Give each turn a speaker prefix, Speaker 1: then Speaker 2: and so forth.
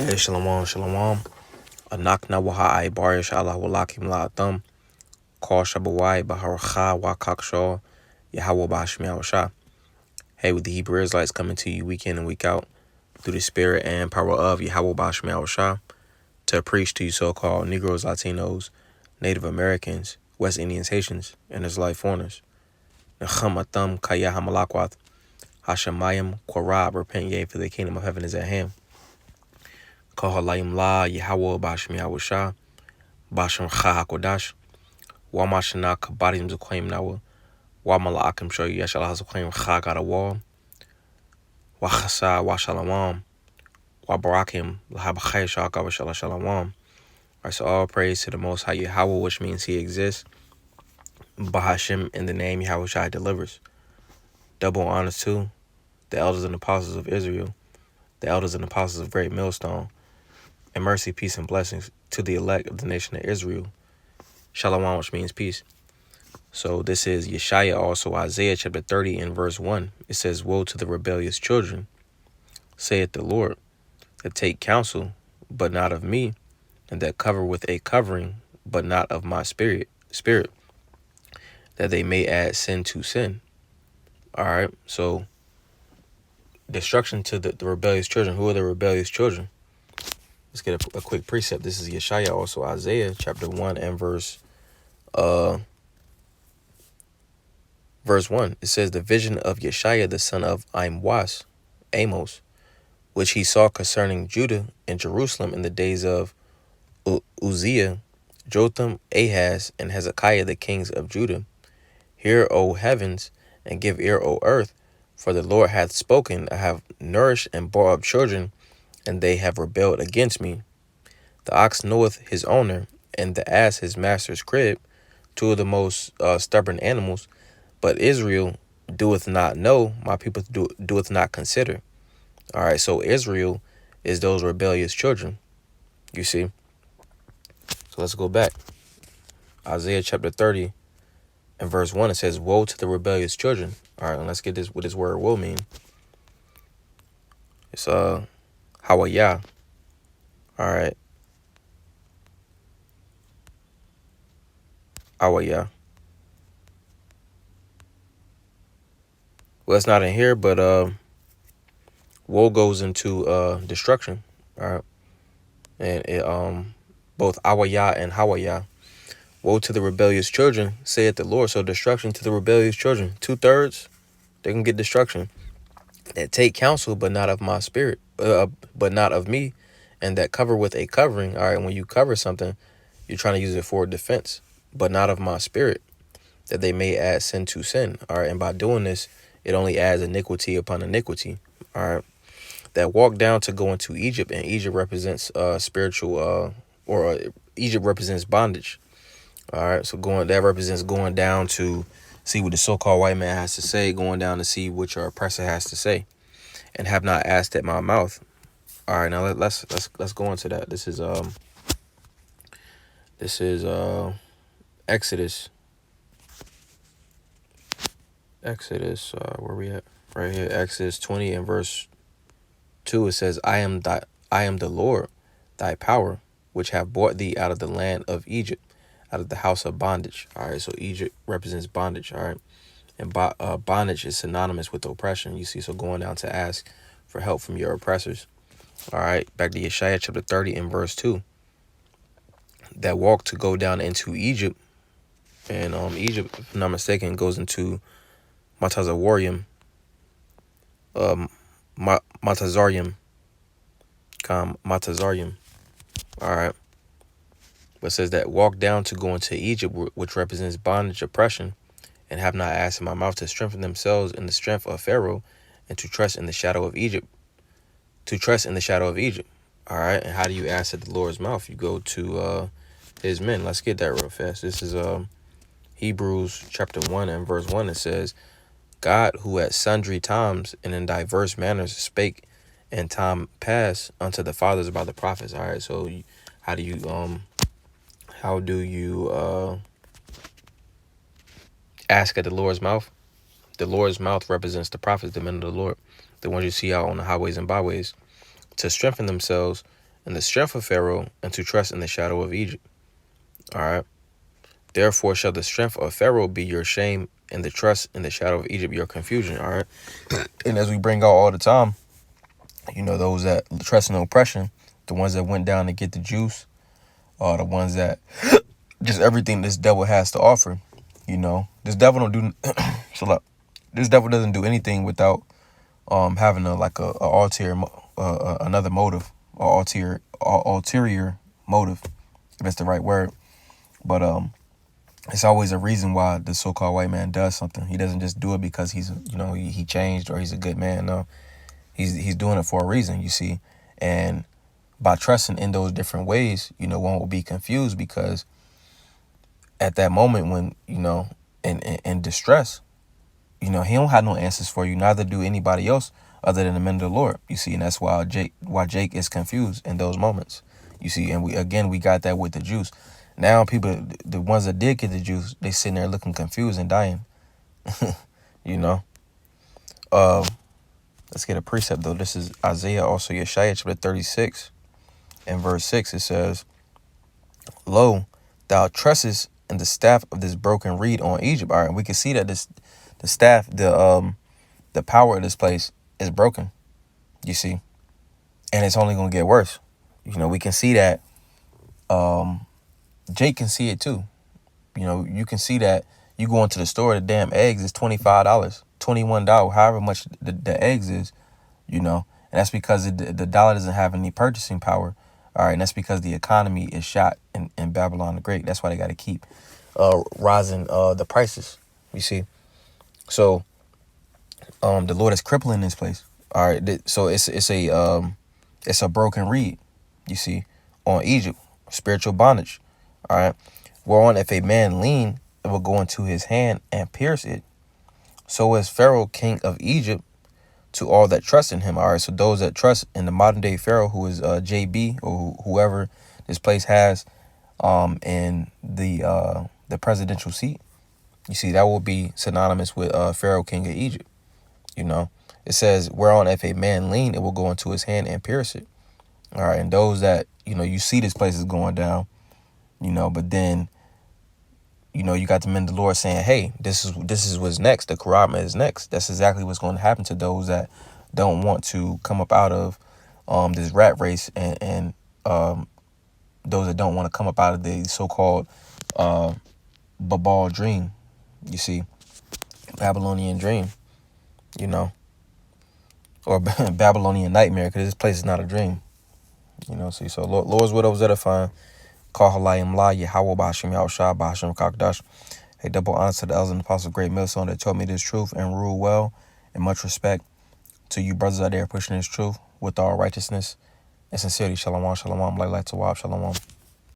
Speaker 1: Shalom, shalom. Anak na waha ay barish Allah walakim la atam. Call Shabawai Baharacha Wakakshaw Yahweh Bashmi Awasha. Hey, with the Hebrew Israelites coming to you week in and week out through the spirit and power of Yahweh Bashmi Awasha to preach to you so-called Negroes, Latinos, Native Americans, West Indians, Haitians, and Israelite foreigners. Necham Atam Kaya Hamalakwat Hashemayim Korab, repent ye, for the kingdom of heaven is at hand. Call Halayim La Yahweh Bashmi Awasha Basham Chahakodash. Wamashana Kabadim Zuquim Nawa. Wamalakim show you Yashala Zuquim Chagada Wall. Wachasa Washalamam. Wabarakim Lahabachay Shaka Washala Shalamam. Alright, so all praise to the Most High Yahweh, which means He exists. Bahashim, in the name Yahweh Shai delivers. Double honors to the elders and apostles of Israel, the elders and apostles of Great Millstone, and mercy, peace, and blessings to the elect of the nation of Israel. Shalom, which means peace. So this is Yashiyah, also Isaiah chapter 30 and verse 1. It says, woe to the rebellious children, saith the Lord, that take counsel, but not of me, and that cover with a covering, but not of my spirit, that they may add sin to sin. All right, so destruction to the rebellious children. Who are the rebellious children? Let's get a quick precept. This is Yashiyah, also Isaiah chapter 1 and verse 1. It says, the vision of Yashiyah the son of Amos, which he saw concerning Judah and Jerusalem in the days of Uzziah, Jotham, Ahaz, and Hezekiah, the kings of Judah. Hear, O heavens, and give ear, O earth, for the Lord hath spoken. I have nourished and brought up children, and they have rebelled against me. The ox knoweth his owner, and the ass his master's crib, two of the most stubborn animals. But Israel doeth not know, my people doeth not consider. All right, so Israel is those rebellious children, you see. So let's go back. Isaiah chapter 30 and verse 1, it says, woe to the rebellious children. All right, and let's get this, what this word will mean. It's Hawayah. All right. Hawayah. Well, it's not in here, but woe goes into destruction. All right. And it both Awayah and Hawayah. Woe to the rebellious children, saith the Lord. So destruction to the rebellious children. 2/3, they can get destruction. That take counsel, but not of my spirit, but not of me, and that cover with a covering. All right, when you cover something, you're trying to use it for defense, but not of my spirit, that they may add sin to sin. All right, and by doing this, it only adds iniquity upon iniquity. All right, that walk down to go into Egypt, and Egypt represents spiritual, Egypt represents bondage. All right, so that represents going down to see what the so-called white man has to say, going down to see what your oppressor has to say, and have not asked at my mouth. All right, now let's go into that. This is Exodus. Where we at? Right here, Exodus 20 and verse 2. It says, I am the Lord, thy power, which have brought thee out of the land of Egypt, out of the house of bondage. All right, so Egypt represents bondage. All right, and bondage is synonymous with oppression. You see, so going down to ask for help from your oppressors. All right, back to Yeshaya chapter 30 and verse 2. That walk to go down into Egypt, and Egypt, if I'm not mistaken, goes into Matazarium. Matazarium. All right. But it says that walk down to go into Egypt, which represents bondage, oppression, and have not asked in my mouth to strengthen themselves in the strength of Pharaoh, and to trust in the shadow of Egypt. All right. And how do you ask at the Lord's mouth? You go to his men. Let's get that real fast. This is Hebrews chapter 1 and verse 1. It says, God, who at sundry times and in diverse manners spake in time past unto the fathers by the prophets. All right. So how do you ask at the Lord's mouth? The Lord's mouth represents the prophets, the men of the Lord, the ones you see out on the highways and byways, to strengthen themselves in the strength of Pharaoh, and to trust in the shadow of Egypt. All right. Therefore shall the strength of Pharaoh be your shame, and the trust in the shadow of Egypt your confusion. All right. And as we bring out all the time, those that trust in oppression, the ones that went down to get the juice, are the ones that just everything this devil has to offer. This devil don't do so look, this devil doesn't do anything without having a ulterior another motive, or ulterior motive, if that's the right word. But it's always a reason why the so-called white man does something. He doesn't just do it because he changed or he's a good man. No, he's doing it for a reason, you see. And by trusting in those different ways, one will be confused, because at that moment when, in distress, he don't have no answers for you. Neither do anybody else other than the men of the Lord, you see. And that's why Jake is confused in those moments, you see. And we got that with the juice. Now people, the ones that did get the juice, they sitting there looking confused and dying. Let's get a precept though. This is Isaiah, also Yeshayah chapter 36 and verse 6. It says, "Lo, thou trustest in the staff of this broken reed on Egypt." All right, and we can see that the staff, the power of this place is broken, you see, and it's only gonna get worse. We can see that. Jake can see it too. You can see that. You go into the store, the damn eggs is $25, $21, however much the eggs is, and that's because the dollar doesn't have any purchasing power. All right, and that's because the economy is shot in Babylon the Great. That's why they got to keep rising the prices, you see. So the Lord is crippling this place. All right, so it's a broken reed, you see, on Egypt, spiritual bondage. All right, whereon if a man lean, it will go into his hand and pierce it. So is Pharaoh, king of Egypt, to all that trust in him. All right, so those that trust in the modern day Pharaoh, who is JB, or whoever this place has in the presidential seat, you see, that will be synonymous with Pharaoh, king of Egypt. It says, whereon if a man lean, it will go into his hand and pierce it. All right, and those that, you see this place is going down, but then, you got the men of the Lord saying, hey, this is what's next. The Karama is next. That's exactly what's going to happen to those that don't want to come up out of this rat race, and those that don't want to come up out of the so-called Babal dream, you see, Babylonian dream, or Babylonian nightmare, because this place is not a dream, see. So Lord's widows edifying. Call Halayim La, Yahweh Bashim, Yahushua Bashim Kakdash. A double honor to the elders and apostles, great millstone that taught me this truth and rule well, and much respect to you brothers out there pushing this truth with all righteousness and sincerity. Shalom, shalom, like to Wab, shalom.